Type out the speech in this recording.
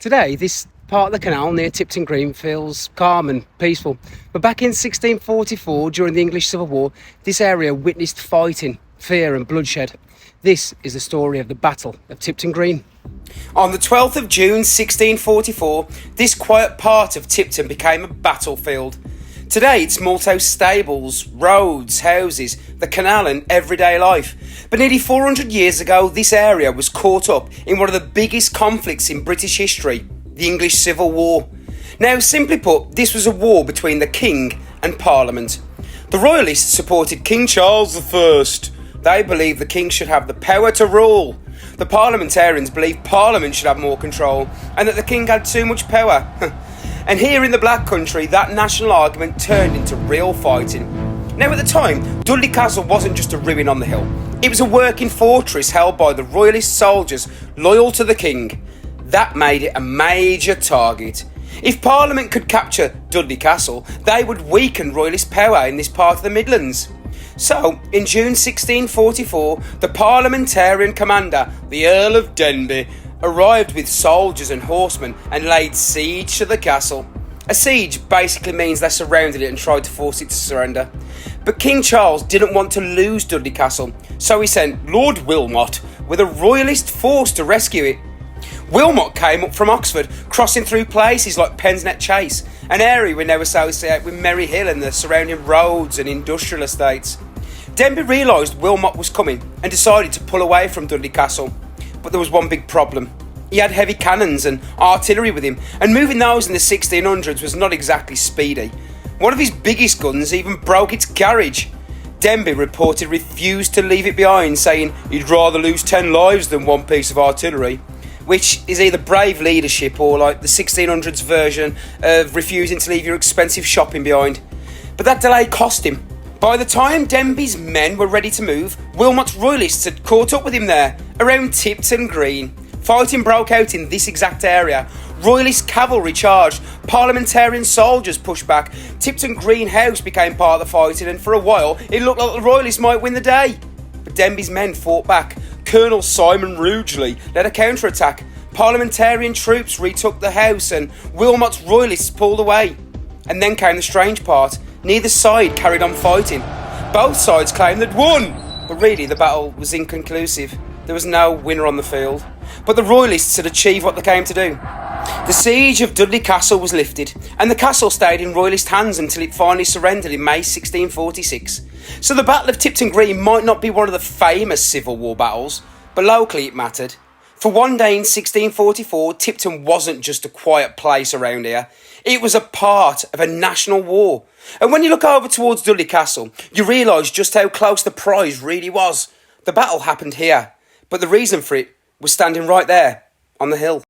Today, this part of the canal near Tipton Green feels calm and peaceful. But back in 1644, during the English Civil War, this area witnessed fighting, fear and bloodshed. This is the story of the Battle of Tipton Green. On the 12th of June 1644, this quiet part of Tipton became a battlefield. Today it's Malthouse stables, roads, houses, the canal and everyday life. But nearly 400 years ago, this area was caught up in one of the biggest conflicts in British history, the English Civil War. Now, simply put, this was a war between the King and Parliament. The Royalists supported King Charles I. They believed the King should have the power to rule. The Parliamentarians believed Parliament should have more control and that the King had too much power. And here in the Black Country, that national argument turned into real fighting. Now at the time, Dudley Castle wasn't just a ruin on the hill. It was a working fortress held by the Royalist soldiers loyal to the King. That made it a major target. If Parliament could capture Dudley Castle, they would weaken Royalist power in this part of the Midlands. So, in June 1644, the Parliamentarian commander, the Earl of Denbigh, arrived with soldiers and horsemen and laid siege to the castle. A siege basically means they surrounded it and tried to force it to surrender. But King Charles didn't want to lose Dudley Castle, so he sent Lord Wilmot with a Royalist force to rescue it. Wilmot came up from Oxford, crossing through places like Pensnet Chase, an area we now associate with Merry Hill and the surrounding roads and industrial estates. Denbigh realised Wilmot was coming and decided to pull away from Dudley Castle. But there was one big problem. He had heavy cannons and artillery with him, and moving those in the 1600s was not exactly speedy. One of his biggest guns even broke its carriage. Denbigh reported refused to leave it behind, saying he'd rather lose 10 lives than one piece of artillery, which is either brave leadership or like the 1600s version of refusing to leave your expensive shopping behind. But that delay cost him. By the time Denbigh's men were ready to move, Wilmot's Royalists had caught up with him there, around Tipton Green. Fighting broke out in this exact area. Royalist cavalry charged, Parliamentarian soldiers pushed back, Tipton Green House became part of the fighting, and for a while it looked like the Royalists might win the day. But Denbigh's men fought back. Colonel Simon Rougeley led a counter-attack. Parliamentarian troops retook the house and Wilmot's Royalists pulled away. And then came the strange part. Neither side carried on fighting. Both sides claimed they'd won, but really the battle was inconclusive. There was no winner on the field. But the Royalists had achieved what they came to do. The siege of Dudley Castle was lifted, and the castle stayed in Royalist hands until it finally surrendered in May 1646. So the Battle of Tipton Green might not be one of the famous Civil War battles, but locally it mattered. For one day in 1644, Tipton wasn't just a quiet place around here. It was a part of a national war. And when you look over towards Dudley Castle, you realise just how close the prize really was. The battle happened here, but the reason for it was standing right there on the hill.